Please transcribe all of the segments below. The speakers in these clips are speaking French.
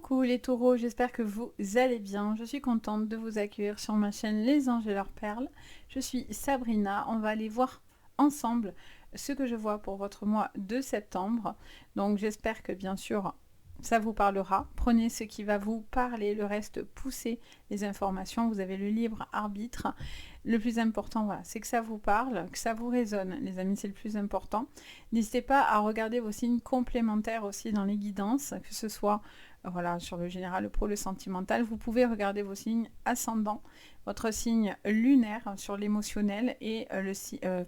Coucou les taureaux, j'espère que vous allez bien. Je suis contente de vous accueillir sur ma chaîne Les Anges et leurs perles. Je suis Sabrina, on va aller voir ensemble ce que je vois pour votre mois de septembre. Donc j'espère que bien sûr ça vous parlera. Prenez ce qui va vous parler, le reste poussez les informations. Vous avez le libre arbitre. Le plus important, voilà, c'est que ça vous parle, que ça vous résonne. Les amis, c'est le plus important. N'hésitez pas à regarder vos signes complémentaires aussi dans les guidances, que ce soit voilà, sur le général, le pro, le sentimental. Vous pouvez regarder vos signes ascendants, votre signe lunaire sur l'émotionnel et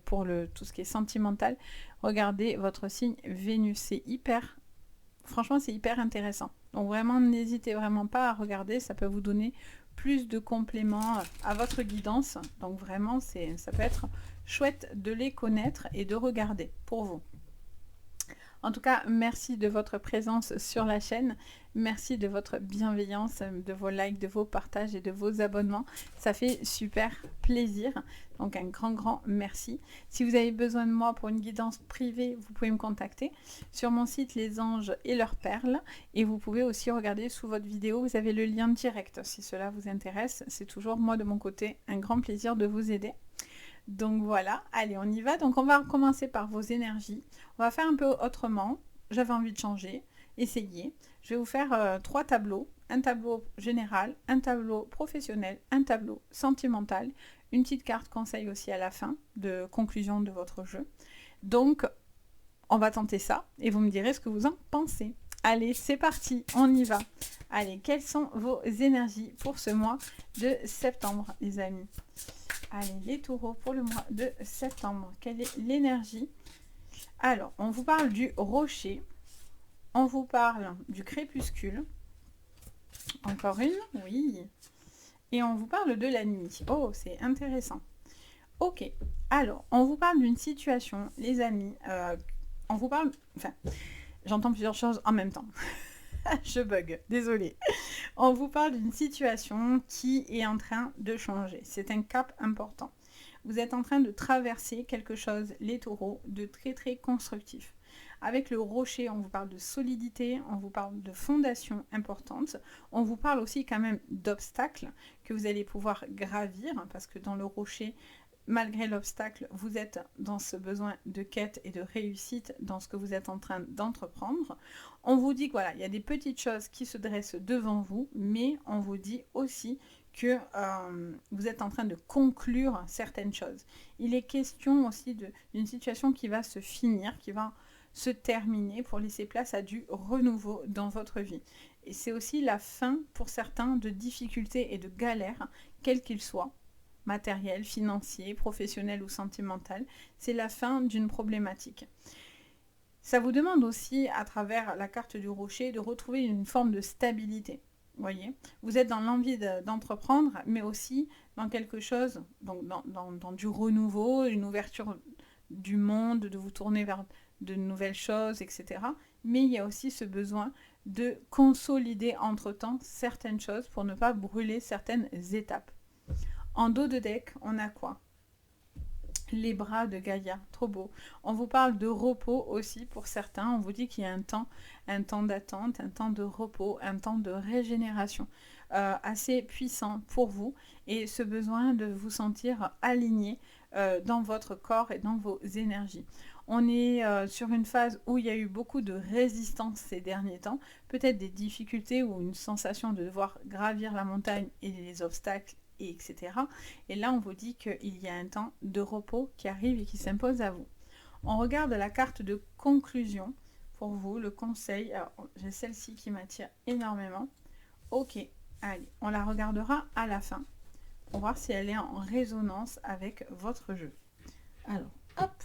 pour tout ce qui est sentimental, regardez votre signe Vénus. C'est hyper, franchement, c'est hyper intéressant. Donc vraiment, n'hésitez vraiment pas à regarder, ça peut vous donner plus de compléments à votre guidance. Donc vraiment, ça peut être chouette de les connaître et de regarder pour vous. En tout cas, merci de votre présence sur la chaîne. Merci de votre bienveillance, de vos likes, de vos partages et de vos abonnements. Ça fait super plaisir. Donc un grand merci. Si vous avez besoin de moi pour une guidance privée, vous pouvez me contacter sur mon site Les Anges et leurs perles. Et vous pouvez aussi regarder sous votre vidéo, vous avez le lien direct. Si cela vous intéresse, c'est toujours moi de mon côté un grand plaisir de vous aider. Donc voilà, allez, on y va. Donc on va commencer par vos énergies. On va faire un peu autrement. J'avais envie de changer. Essayez. Je vais vous faire 3 tableaux. Un tableau général, un tableau professionnel, un tableau sentimental. Une petite carte conseil aussi à la fin de conclusion de votre jeu. Donc, on va tenter ça et vous me direz ce que vous en pensez. Allez, c'est parti, on y va. Allez, quelles sont vos énergies pour ce mois de septembre, les amis? Allez, les taureaux pour le mois de septembre. Quelle est l'énergie? Alors, on vous parle du rocher. On vous parle du crépuscule. Encore une, oui. Et on vous parle de la nuit. Oh, c'est intéressant. Ok, alors, on vous parle d'une situation, les amis. On vous parle... Enfin, j'entends plusieurs choses en même temps. Je bug, désolée. On vous parle d'une situation qui est en train de changer. C'est un cap important. Vous êtes en train de traverser quelque chose, les taureaux, de très constructif. Avec le rocher, on vous parle de solidité, on vous parle de fondation importante. On vous parle aussi quand même d'obstacles que vous allez pouvoir gravir, parce que dans le rocher, malgré l'obstacle, vous êtes dans ce besoin de quête et de réussite dans ce que vous êtes en train d'entreprendre. On vous dit que voilà, il y a des petites choses qui se dressent devant vous, mais on vous dit aussi que vous êtes en train de conclure certaines choses. Il est question aussi d'une situation qui va se finir, qui va se terminer pour laisser place à du renouveau dans votre vie. Et c'est aussi la fin pour certains de difficultés et de galères, quels qu'ils soient, matériel, financier, professionnel ou sentimental. C'est la fin d'une problématique. Ça vous demande aussi, à travers la carte du rocher, de retrouver une forme de stabilité. Voyez, vous êtes dans l'envie d'entreprendre, mais aussi dans quelque chose, donc dans du renouveau, une ouverture du monde, de vous tourner vers de nouvelles choses, etc. Mais il y a aussi ce besoin de consolider entre-temps certaines choses pour ne pas brûler certaines étapes. En dos de deck, on a quoi? Les bras de Gaïa, trop beau. On vous parle de repos aussi pour certains. On vous dit qu'il y a un temps d'attente, un temps de repos, un temps de régénération assez puissant pour vous. Et ce besoin de vous sentir aligné dans votre corps et dans vos énergies. On est sur une phase où il y a eu beaucoup de résistance ces derniers temps, peut-être des difficultés ou une sensation de devoir gravir la montagne et les obstacles, etc. Et là, on vous dit qu'il y a un temps de repos qui arrive et qui s'impose à vous. On regarde la carte de conclusion pour vous, le conseil. Alors, j'ai celle-ci qui m'attire énormément. Ok, allez, on la regardera à la fin pour voir si elle est en résonance avec votre jeu. Alors, hop,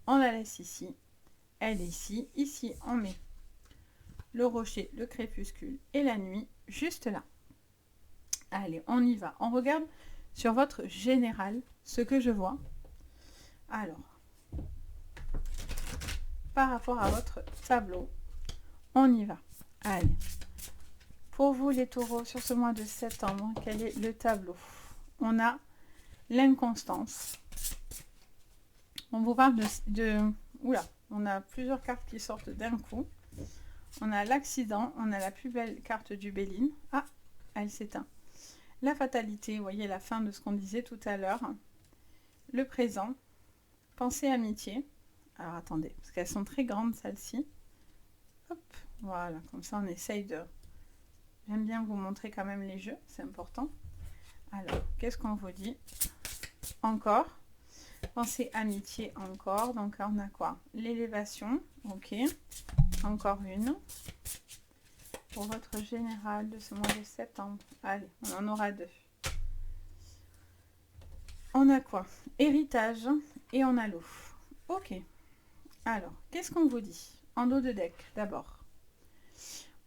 on la laisse ici. Elle est ici. Ici, on met le rocher, le crépuscule et la nuit juste là. Allez, on y va. On regarde sur votre général ce que je vois. Alors, par rapport à votre tableau, on y va. Allez. Pour vous les taureaux, sur ce mois de septembre, quel est le tableau? On a l'inconstance. On vous parle de... Oula, on a plusieurs cartes qui sortent d'un coup. on a l'accident, on a la plus belle carte du Béline. Ah, elle s'éteint. La fatalité, vous voyez la fin de ce qu'on disait tout à l'heure. Le présent, pensée amitié. Alors attendez, parce qu'elles sont très grandes celles-ci. Hop, voilà, comme ça on essaye de... J'aime bien vous montrer quand même les jeux, c'est important. Alors, qu'est-ce qu'on vous dit? Encore. Pensée amitié encore. Donc là, on a quoi? L'élévation. Ok. Encore une. Pour votre général de ce mois de septembre. Allez, on en aura deux. On a quoi? Héritage. Et on a l'eau. Ok. Alors, qu'est-ce qu'on vous dit? En dos de deck, d'abord.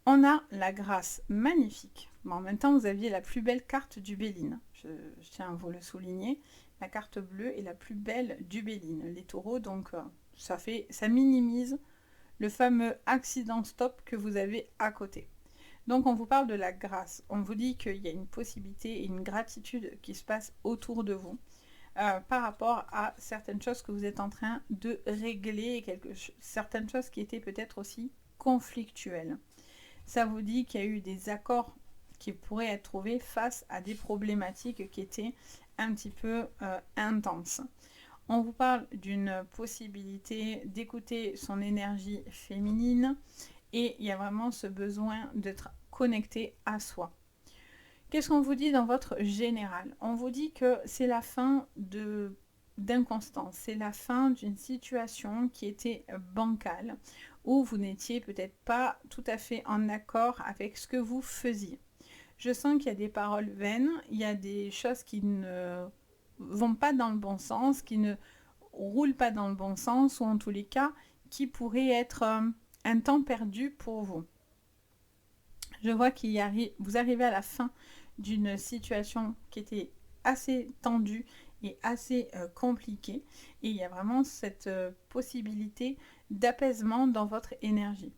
On a la grâce magnifique. Bon, en même temps, vous aviez la plus belle carte du Béline. Je tiens à vous le souligner. La carte bleue est la plus belle du Béline. Les taureaux, donc ça minimise le fameux accident stop que vous avez à côté. Donc on vous parle de la grâce. On vous dit qu'il y a une possibilité et une gratitude qui se passe autour de vous par rapport à certaines choses que vous êtes en train de régler et certaines choses qui étaient peut-être aussi conflictuelles. Ça vous dit qu'il y a eu des accords qui pourraient être trouvés face à des problématiques qui étaient un petit peu intenses. On vous parle d'une possibilité d'écouter son énergie féminine et il y a vraiment ce besoin d'être connecté à soi. Qu'est-ce qu'on vous dit dans votre général? On vous dit que c'est la fin d'inconstance, c'est la fin d'une situation qui était bancale, où vous n'étiez peut-être pas tout à fait en accord avec ce que vous faisiez. Je sens qu'il y a des paroles vaines, il y a des choses qui ne vont pas dans le bon sens, qui ne roulent pas dans le bon sens, ou en tous les cas, qui pourraient être un temps perdu pour vous. Je vois vous arrivez à la fin d'une situation qui était assez tendue et assez compliquée, et il y a vraiment cette possibilité d'apaisement dans votre énergie.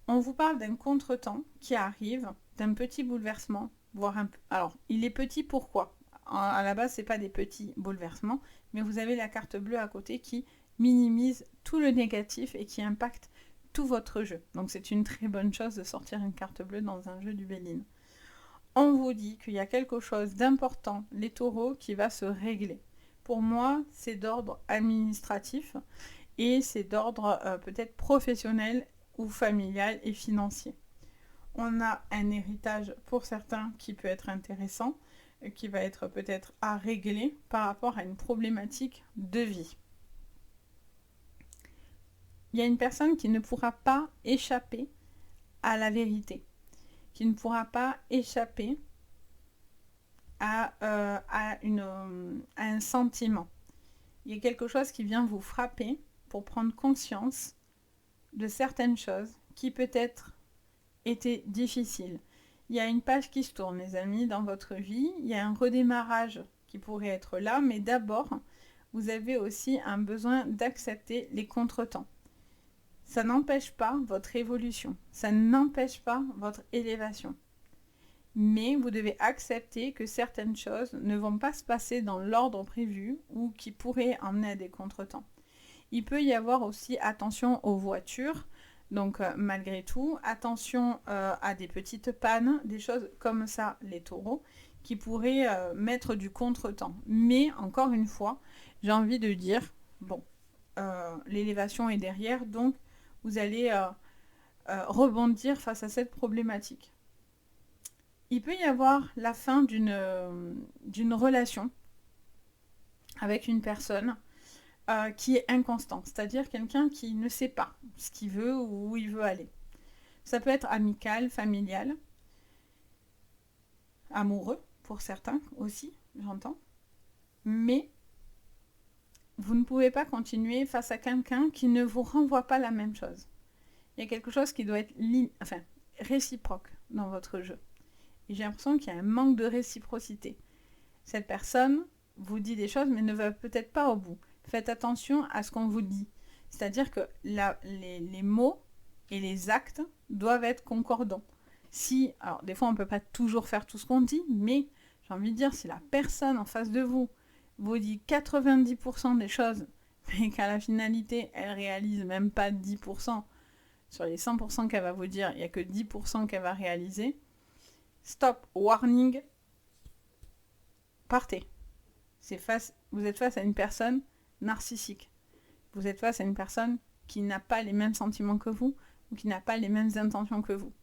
On vous parle d'un contretemps qui arrive, d'un petit bouleversement, voire un peu... Alors, il est petit, pourquoi? À la base, ce n'est pas des petits bouleversements, mais vous avez la carte bleue à côté qui minimise tout le négatif et qui impacte tout votre jeu. Donc c'est une très bonne chose de sortir une carte bleue dans un jeu du Béline. On vous dit qu'il y a quelque chose d'important, les taureaux, qui va se régler. Pour moi, c'est d'ordre administratif et c'est d'ordre peut-être professionnel ou familial et financier. On a un héritage pour certains qui peut être intéressant, qui va être peut-être à régler par rapport à une problématique de vie. Il y a une personne qui ne pourra pas échapper à la vérité, qui ne pourra pas échapper à un sentiment. Il y a quelque chose qui vient vous frapper pour prendre conscience de certaines choses qui peut-être étaient difficiles. Il y a une page qui se tourne, les amis, dans votre vie. Il y a un redémarrage qui pourrait être là, mais d'abord, vous avez aussi un besoin d'accepter les contretemps. Ça n'empêche pas votre évolution, ça n'empêche pas votre élévation. Mais vous devez accepter que certaines choses ne vont pas se passer dans l'ordre prévu ou qui pourraient emmener à des contretemps. Il peut y avoir aussi attention aux voitures, donc malgré tout, attention à des petites pannes, des choses comme ça, les taureaux, qui pourraient mettre du contretemps. Mais encore une fois, j'ai envie de dire, bon, l'élévation est derrière, donc vous allez rebondir face à cette problématique. Il peut y avoir la fin d'une relation avec une personne qui est inconstant, c'est-à-dire quelqu'un qui ne sait pas ce qu'il veut ou où il veut aller. Ça peut être amical, familial, amoureux pour certains aussi, j'entends. Mais vous ne pouvez pas continuer face à quelqu'un qui ne vous renvoie pas la même chose. Il y a quelque chose qui doit être réciproque dans votre jeu. Et j'ai l'impression qu'il y a un manque de réciprocité. Cette personne vous dit des choses mais ne va peut-être pas au bout. Faites attention à ce qu'on vous dit. C'est-à-dire que les mots et les actes doivent être concordants. Alors des fois on ne peut pas toujours faire tout ce qu'on dit, mais j'ai envie de dire, si la personne en face de vous vous dit 90% des choses, mais qu'à la finalité elle réalise même pas 10%, sur les 100% qu'elle va vous dire, il n'y a que 10% qu'elle va réaliser. Stop, warning, partez. Vous êtes face à une personne narcissique. Vous êtes face à une personne qui n'a pas les mêmes sentiments que vous ou qui n'a pas les mêmes intentions que vous.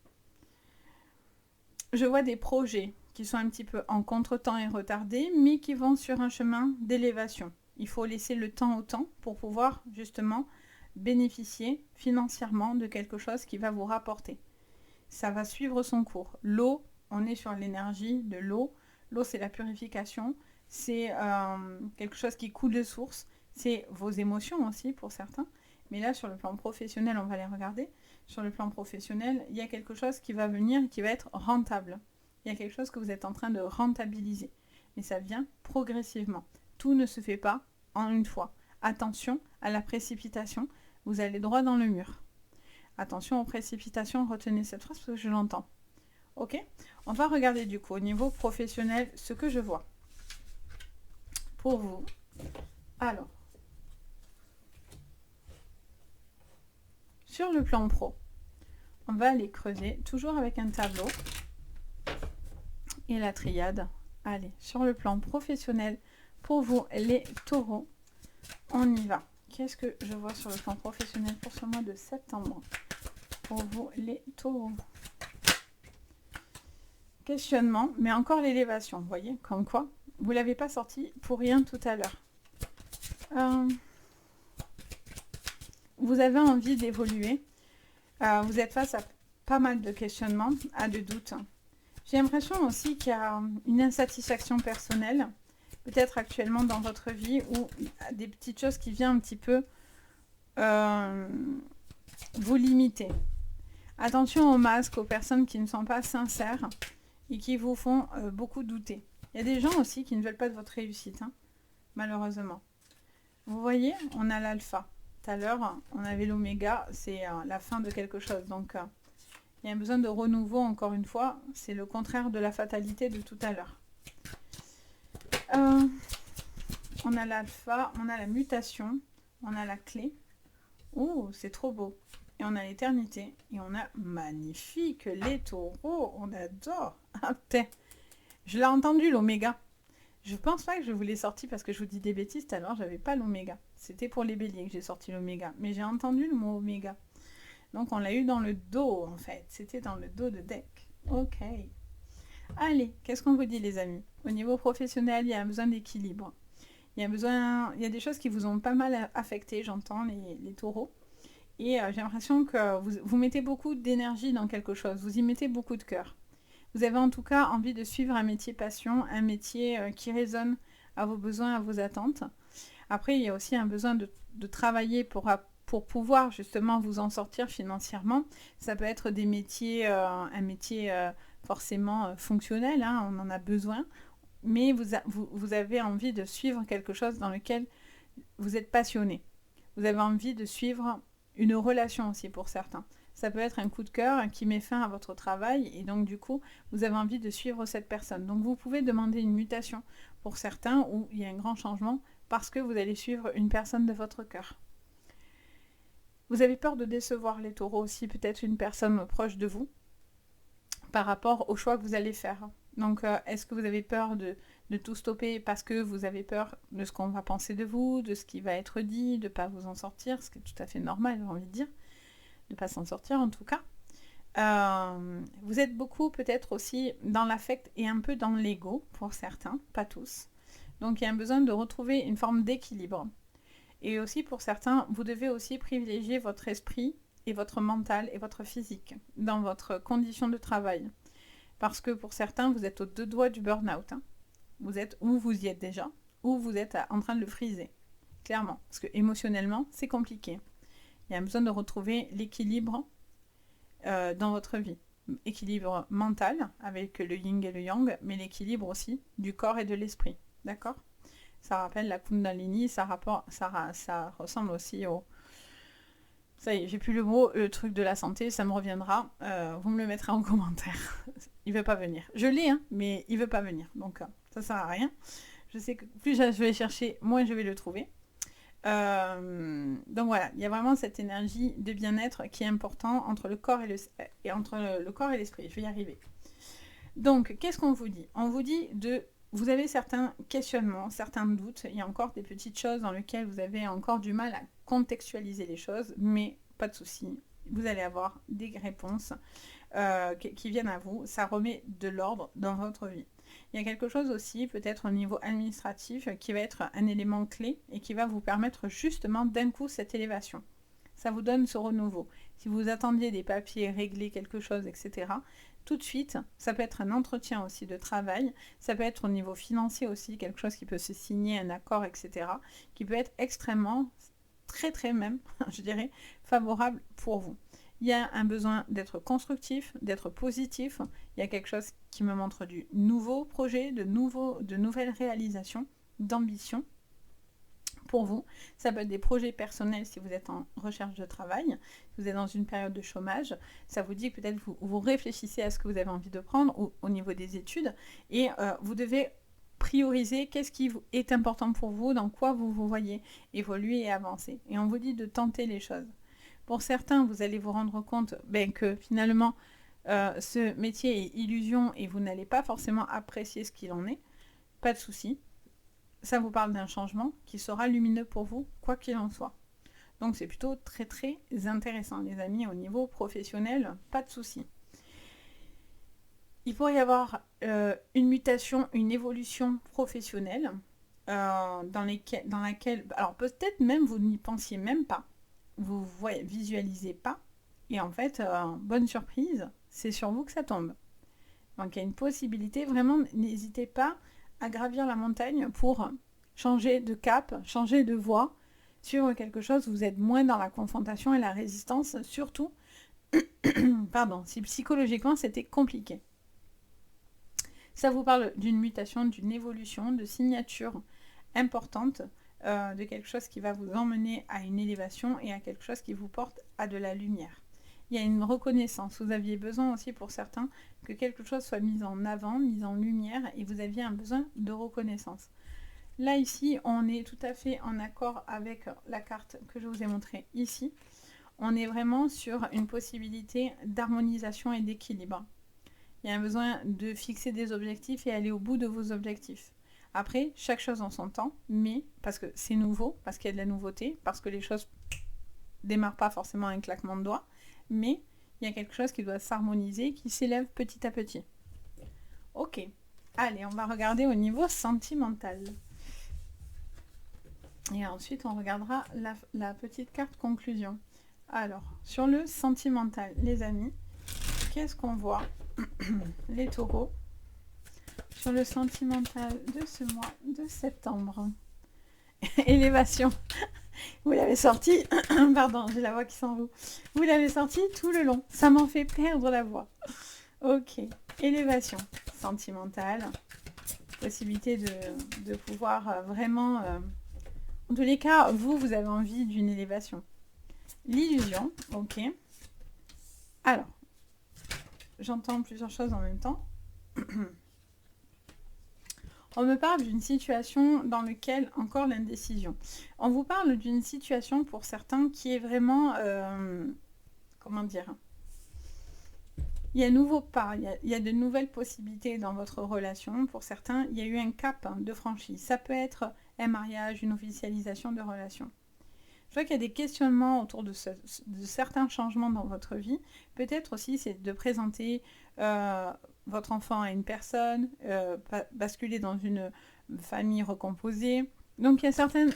Je vois des projets qui sont un petit peu en contretemps et retardés, mais qui vont sur un chemin d'élévation. Il faut laisser le temps au temps pour pouvoir justement bénéficier financièrement de quelque chose qui va vous rapporter. Ça va suivre son cours. L'eau, on est sur l'énergie de l'eau. L'eau, c'est la purification. C'est quelque chose qui coule de source. C'est vos émotions aussi pour certains. Mais là, sur le plan professionnel, on va les regarder. Sur le plan professionnel, il y a quelque chose qui va venir et qui va être rentable. Il y a quelque chose que vous êtes en train de rentabiliser. Mais ça vient progressivement. Tout ne se fait pas en une fois. Attention à la précipitation. Vous allez droit dans le mur. Attention aux précipitations. Retenez cette phrase parce que je l'entends. Ok ? On va regarder du coup au niveau professionnel ce que je vois. Pour vous. Alors. Sur le plan pro, on va aller creuser, toujours avec un tableau et la triade. Allez, sur le plan professionnel, pour vous les taureaux, on y va. Qu'est-ce que je vois sur le plan professionnel pour ce mois de septembre? Pour vous les taureaux. Questionnement, mais encore l'élévation, vous voyez, comme quoi, vous ne l'avez pas sorti pour rien tout à l'heure. Vous avez envie d'évoluer. Vous êtes face à pas mal de questionnements, à de doutes. J'ai l'impression aussi qu'il y a une insatisfaction personnelle, peut-être actuellement dans votre vie, ou des petites choses qui viennent un petit peu vous limiter. Attention aux masques, aux personnes qui ne sont pas sincères et qui vous font beaucoup douter. Il y a des gens aussi qui ne veulent pas de votre réussite, hein, malheureusement. Vous voyez, on a l'alpha. Tout à l'heure, on avait l'oméga, c'est la fin de quelque chose. Donc, il y a un besoin de renouveau, encore une fois. C'est le contraire de la fatalité de tout à l'heure. On a l'alpha, on a la mutation, on a la clé. Oh, c'est trop beau. Et on a l'éternité. Et on a magnifique les taureaux. On adore. Ah, putain. Je l'ai entendu, l'oméga. Je pense pas que je vous l'ai sorti parce que je vous dis des bêtises tout à l'heure, j'avais pas l'oméga. C'était pour les béliers que j'ai sorti l'oméga. Mais j'ai entendu le mot oméga. Donc on l'a eu dans le dos en fait. C'était dans le dos de deck. Ok. Allez, qu'est-ce qu'on vous dit les amis? Au niveau professionnel, il y a un besoin d'équilibre. Il y a des choses qui vous ont pas mal affecté, j'entends, les taureaux. Et j'ai l'impression que vous mettez beaucoup d'énergie dans quelque chose. Vous y mettez beaucoup de cœur. Vous avez en tout cas envie de suivre un métier passion, un métier qui résonne à vos besoins, à vos attentes. Après, il y a aussi un besoin de travailler pour pouvoir justement vous en sortir financièrement. Ça peut être des métiers, un métier forcément fonctionnel, hein, on en a besoin. Mais vous avez envie de suivre quelque chose dans lequel vous êtes passionné. Vous avez envie de suivre une relation aussi pour certains. Ça peut être un coup de cœur qui met fin à votre travail et donc du coup, vous avez envie de suivre cette personne. Donc vous pouvez demander une mutation pour certains où il y a un grand changement parce que vous allez suivre une personne de votre cœur. Vous avez peur de décevoir les taureaux aussi, peut-être une personne proche de vous par rapport au choix que vous allez faire. Donc est-ce que vous avez peur de tout stopper parce que vous avez peur de ce qu'on va penser de vous, de ce qui va être dit, de ne pas vous en sortir, ce qui est tout à fait normal, j'ai envie de dire. De ne pas s'en sortir en tout cas. Vous êtes beaucoup peut-être aussi dans l'affect et un peu dans l'ego pour certains, pas tous. Donc il y a un besoin de retrouver une forme d'équilibre. Et aussi pour certains, vous devez aussi privilégier votre esprit et votre mental et votre physique dans votre condition de travail. Parce que pour certains, vous êtes aux deux doigts du burn-out. Hein. Vous êtes où vous y êtes déjà, ou vous êtes en train de le friser. Clairement. Parce que émotionnellement, c'est compliqué. Il y a un besoin de retrouver l'équilibre dans votre vie. Équilibre mental, avec le yin et le yang, mais l'équilibre aussi du corps et de l'esprit. D'accord? Ça rappelle la Kundalini, ça ressemble aussi au... Ça y est, j'ai plus le mot, le truc de la santé, ça me reviendra. Vous me le mettrez en commentaire. Il veut pas venir. Je l'ai, hein, mais il veut pas venir. Donc, ça sert à rien. Je sais que plus je vais chercher, moins je vais le trouver. Donc voilà, il y a vraiment cette énergie de bien-être qui est important entre le corps et le corps et l'esprit. Je vais y arriver. Donc, qu'est-ce qu'on vous dit? On vous dit de... Vous avez certains questionnements, certains doutes. Il y a encore des petites choses dans lesquelles vous avez encore du mal à contextualiser les choses, mais pas de souci. Vous allez avoir des réponses qui viennent à vous. Ça remet de l'ordre dans votre vie. Il y a quelque chose aussi, peut-être au niveau administratif, qui va être un élément clé et qui va vous permettre justement d'un coup cette élévation. Ça vous donne ce renouveau. Si vous attendiez des papiers, régler quelque chose, etc., tout de suite, ça peut être un entretien aussi de travail, ça peut être au niveau financier aussi, quelque chose qui peut se signer, un accord, etc., qui peut être extrêmement, très même, je dirais, favorable pour vous. Il y a un besoin d'être constructif, d'être positif. Il y a quelque chose qui me montre du nouveau projet, de nouvelles réalisations, d'ambition pour vous. Ça peut être des projets personnels si vous êtes en recherche de travail, si vous êtes dans une période de chômage. Ça vous dit que peut-être vous réfléchissez à ce que vous avez envie de prendre au niveau des études et vous devez prioriser qu'est-ce qui est important pour vous, dans quoi vous vous voyez évoluer et avancer. Et on vous dit de tenter les choses. Pour certains, vous allez vous rendre compte que finalement, ce métier est illusion et vous n'allez pas forcément apprécier ce qu'il en est. Pas de souci. Ça vous parle d'un changement qui sera lumineux pour vous, quoi qu'il en soit. Donc c'est plutôt très intéressant, les amis, au niveau professionnel, pas de souci. Il pourrait y avoir une mutation, une évolution professionnelle dans laquelle, alors peut-être même vous n'y pensiez même pas, vous visualisez pas, et en fait, bonne surprise, c'est sur vous que ça tombe. Donc il y a une possibilité, vraiment, n'hésitez pas à gravir la montagne pour changer de cap, changer de voie, sur quelque chose où vous êtes moins dans la confrontation et la résistance, surtout, pardon, si psychologiquement c'était compliqué. Ça vous parle d'une mutation, d'une évolution, de signature importante, de quelque chose qui va vous emmener à une élévation et à quelque chose qui vous porte à de la lumière. Il y a une reconnaissance. Vous aviez besoin aussi pour certains que quelque chose soit mis en avant, mis en lumière, et vous aviez un besoin de reconnaissance. Là, ici, on est tout à fait en accord avec la carte que je vous ai montrée ici. On est vraiment sur une possibilité d'harmonisation et d'équilibre. Il y a un besoin de fixer des objectifs et aller au bout de vos objectifs. Après, chaque chose en son temps, mais parce que c'est nouveau, parce qu'il y a de la nouveauté, parce que les choses ne démarrent pas forcément à un claquement de doigts, mais il y a quelque chose qui doit s'harmoniser, qui s'élève petit à petit. Ok, allez, on va regarder au niveau sentimental. Et ensuite, on regardera la petite carte conclusion. Alors, sur le sentimental, les amis, qu'est-ce qu'on voit? Les taureaux. Sur le sentimental de ce mois de septembre. Élévation. Vous l'avez sorti, pardon, j'ai la voix qui s'en va. Vous l'avez sorti tout le long. Ça m'en fait perdre la voix. Ok, élévation sentimentale. Possibilité de pouvoir vraiment... En tous les cas, vous avez envie d'une élévation. L'illusion, ok. Alors, j'entends plusieurs choses en même temps. On me parle d'une situation dans laquelle, encore l'indécision. On vous parle d'une situation pour certains qui est vraiment, comment dire, il y a un nouveau pas, il y a de nouvelles possibilités dans votre relation. Pour certains, il y a eu un cap de franchi. Ça peut être un mariage, une officialisation de relation. Je vois qu'il y a des questionnements autour de certains changements dans votre vie. Peut-être aussi, c'est de présenter votre enfant à une personne, basculer dans une famille recomposée. Donc, il y a certaines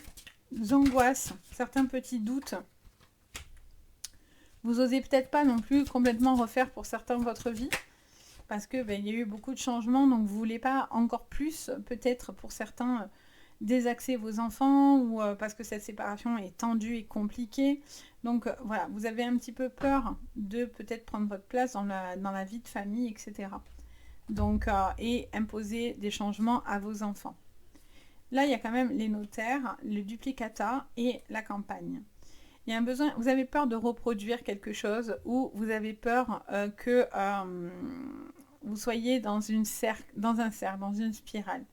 angoisses, certains petits doutes. Vous n'osez peut-être pas non plus complètement refaire pour certains votre vie, parce que il y a eu beaucoup de changements, donc vous ne voulez pas encore plus, peut-être pour certains, désaxer vos enfants, ou parce que cette séparation est tendue et compliquée. Donc voilà, vous avez un petit peu peur de peut-être prendre votre place dans la vie de famille, etc. Donc, et imposer des changements à vos enfants. Là, il y a quand même les notaires, le duplicata et la campagne. Il y a un besoin, vous avez peur de reproduire quelque chose, ou vous avez peur que vous soyez dans un cercle, dans une spirale.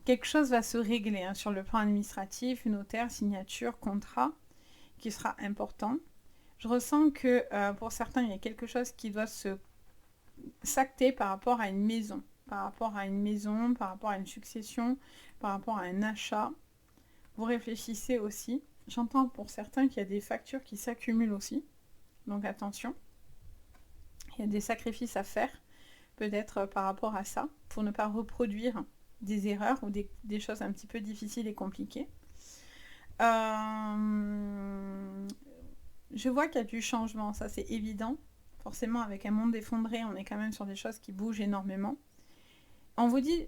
quelque chose va se régler hein, sur le plan administratif, notaire, signature, contrat, qui sera important. Je ressens que pour certains, il y a quelque chose qui doit s'acter par rapport à une maison, par rapport à une succession, par rapport à un achat. Vous réfléchissez aussi. J'entends pour certains qu'il y a des factures qui s'accumulent aussi. Donc attention. Il y a des sacrifices à faire, peut-être par rapport à ça, pour ne pas reproduire des erreurs ou des choses un petit peu difficiles et compliquées. Je vois qu'il y a du changement, ça c'est évident. Forcément, avec un monde effondré, on est quand même sur des choses qui bougent énormément. On vous dit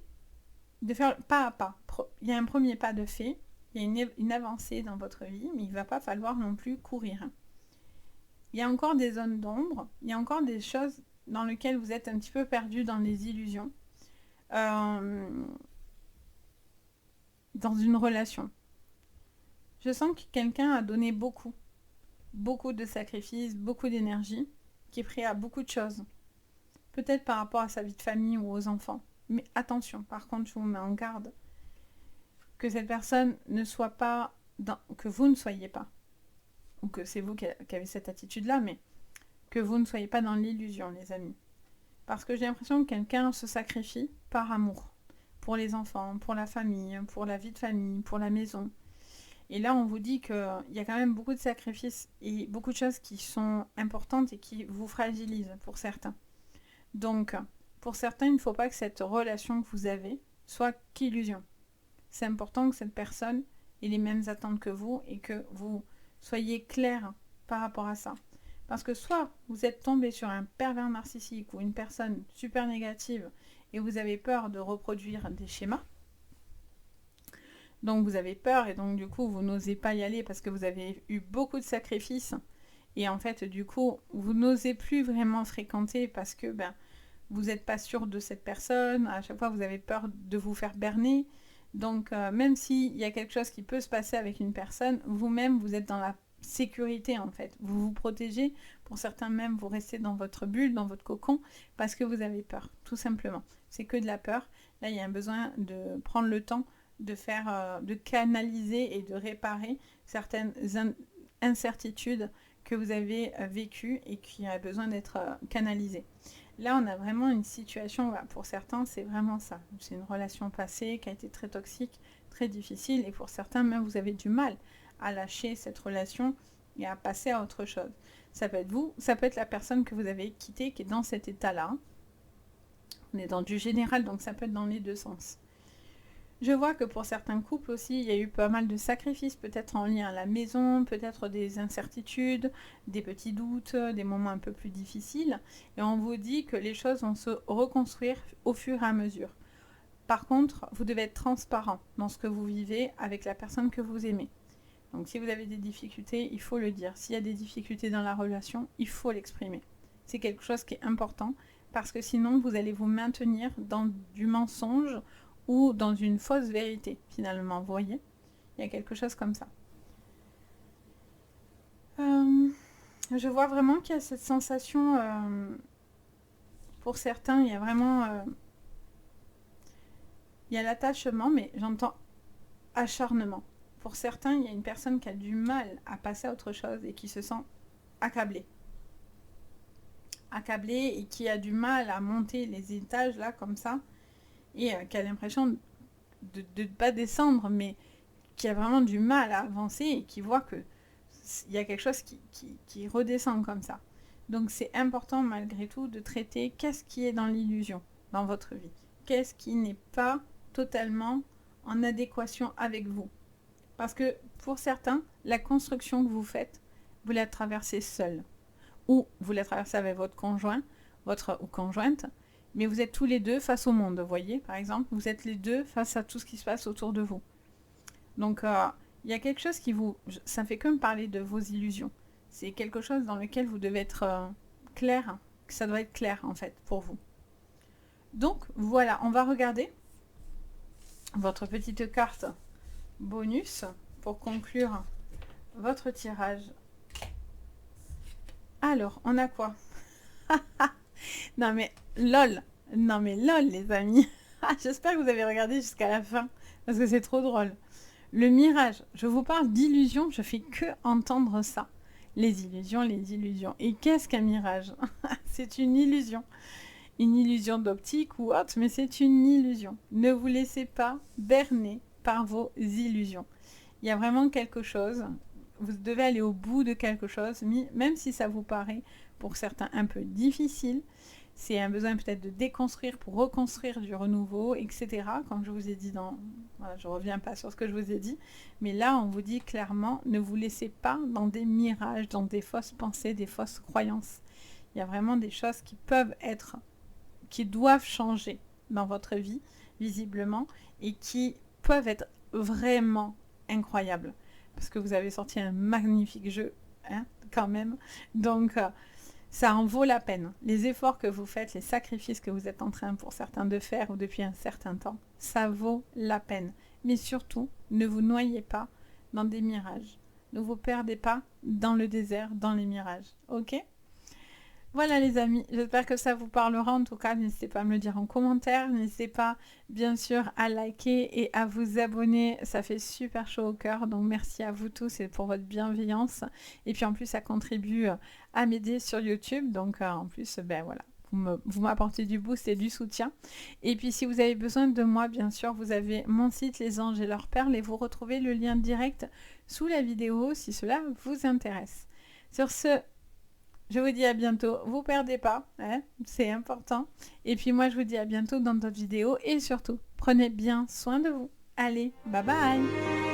de faire pas à pas. Il y a un premier pas de fait, il y a une avancée dans votre vie, mais il ne va pas falloir non plus courir. Il y a encore des zones d'ombre, il y a encore des choses dans lesquelles vous êtes un petit peu perdu dans les illusions. Dans une relation. Je sens que quelqu'un a donné beaucoup de sacrifices, beaucoup d'énergie, qui est prêt à beaucoup de choses. Peut-être par rapport à sa vie de famille ou aux enfants. Mais attention, par contre, je vous mets en garde que cette personne ne soit pas, que vous ne soyez pas, ou que c'est vous qui avez cette attitude-là, mais que vous ne soyez pas dans l'illusion, les amis. Parce que j'ai l'impression que quelqu'un se sacrifie par amour, pour les enfants, pour la famille, pour la vie de famille, pour la maison. Et là, on vous dit qu'il y a quand même beaucoup de sacrifices et beaucoup de choses qui sont importantes et qui vous fragilisent pour certains. Donc, pour certains, il ne faut pas que cette relation que vous avez soit qu'illusion. C'est important que cette personne ait les mêmes attentes que vous et que vous soyez clair par rapport à ça. Parce que soit vous êtes tombé sur un pervers narcissique ou une personne super négative et vous avez peur de reproduire des schémas. Donc vous avez peur et donc du coup vous n'osez pas y aller parce que vous avez eu beaucoup de sacrifices et en fait du coup vous n'osez plus vraiment fréquenter parce que vous n'êtes pas sûr de cette personne, à chaque fois vous avez peur de vous faire berner. Donc même s'il y a quelque chose qui peut se passer avec une personne, vous-même vous êtes dans la sécurité en fait, vous vous protégez, pour certains même vous restez dans votre bulle, dans votre cocon parce que vous avez peur, tout simplement. C'est que de la peur. Là il y a un besoin de prendre le temps de faire, de canaliser et de réparer certaines incertitudes que vous avez vécues et qui a besoin d'être canalisées. Là, on a vraiment une situation, pour certains, c'est vraiment ça. C'est une relation passée qui a été très toxique, très difficile, et pour certains, même vous avez du mal à lâcher cette relation et à passer à autre chose. Ça peut être vous, ça peut être la personne que vous avez quittée qui est dans cet état-là. On est dans du général, donc ça peut être dans les deux sens. Je vois que pour certains couples aussi, il y a eu pas mal de sacrifices, peut-être en lien à la maison, peut-être des incertitudes, des petits doutes, des moments un peu plus difficiles. Et on vous dit que les choses vont se reconstruire au fur et à mesure. Par contre, vous devez être transparent dans ce que vous vivez avec la personne que vous aimez. Donc si vous avez des difficultés, il faut le dire. S'il y a des difficultés dans la relation, il faut l'exprimer. C'est quelque chose qui est important parce que sinon, vous allez vous maintenir dans du mensonge ou dans une fausse vérité, finalement, vous voyez. Il y a quelque chose comme ça. Je vois vraiment qu'il y a cette sensation, pour certains, il y a vraiment... il y a l'attachement, mais j'entends acharnement. Pour certains, il y a une personne qui a du mal à passer à autre chose et qui se sent accablée. Accablée et qui a du mal à monter les étages, là, comme ça, et qui a l'impression de ne pas descendre, mais qui a vraiment du mal à avancer et qui voit qu'il y a quelque chose qui redescend comme ça. Donc c'est important malgré tout de traiter qu'est-ce qui est dans l'illusion dans votre vie. Qu'est-ce qui n'est pas totalement en adéquation avec vous. Parce que pour certains, la construction que vous faites, vous la traversez seul. Ou vous la traversez avec votre conjoint, votre ou conjointe, mais vous êtes tous les deux face au monde, vous voyez, par exemple, vous êtes les deux face à tout ce qui se passe autour de vous. Donc, il y a quelque chose qui vous... Ça fait que me parler de vos illusions. C'est quelque chose dans lequel vous devez être clair, que ça doit être clair, en fait, pour vous. Donc, voilà, on va regarder votre petite carte bonus pour conclure votre tirage. Alors, on a quoi? Non mais lol les amis. J'espère que vous avez regardé jusqu'à la fin parce que c'est trop drôle. Le mirage, je vous parle d'illusions, je fais que entendre ça. Les illusions, les illusions. Et qu'est-ce qu'un mirage? C'est une illusion. Une illusion d'optique ou autre, mais c'est une illusion. Ne vous laissez pas berner par vos illusions. Il y a vraiment quelque chose, vous devez aller au bout de quelque chose, même si ça vous paraît pour certains un peu difficile. C'est un besoin peut-être de déconstruire pour reconstruire du renouveau, etc. Comme je vous ai dit Voilà, je ne reviens pas sur ce que je vous ai dit, mais là on vous dit clairement, ne vous laissez pas dans des mirages, dans des fausses pensées, des fausses croyances. Il y a vraiment des choses qui doivent changer dans votre vie, visiblement, et qui peuvent être vraiment incroyables. Parce que vous avez sorti un magnifique jeu, hein, quand même. Donc, ça en vaut la peine. Les efforts que vous faites, les sacrifices que vous êtes en train pour certains de faire ou depuis un certain temps, ça vaut la peine. Mais surtout, ne vous noyez pas dans des mirages. Ne vous perdez pas dans le désert, dans les mirages. Ok ? Voilà les amis, j'espère que ça vous parlera. En tout cas, n'hésitez pas à me le dire en commentaire. N'hésitez pas, bien sûr, à liker et à vous abonner. Ça fait super chaud au cœur. Donc, merci à vous tous et pour votre bienveillance. Et puis, en plus, ça contribue à m'aider sur YouTube. Donc, en plus, ben voilà, vous m'apportez du boost et du soutien. Et puis, si vous avez besoin de moi, bien sûr, vous avez mon site Les Anges et leurs perles et vous retrouvez le lien direct sous la vidéo si cela vous intéresse. Sur ce, je vous dis à bientôt, vous perdez pas, hein, c'est important. Et puis moi je vous dis à bientôt dans d'autres vidéos et surtout, prenez bien soin de vous. Allez, bye bye!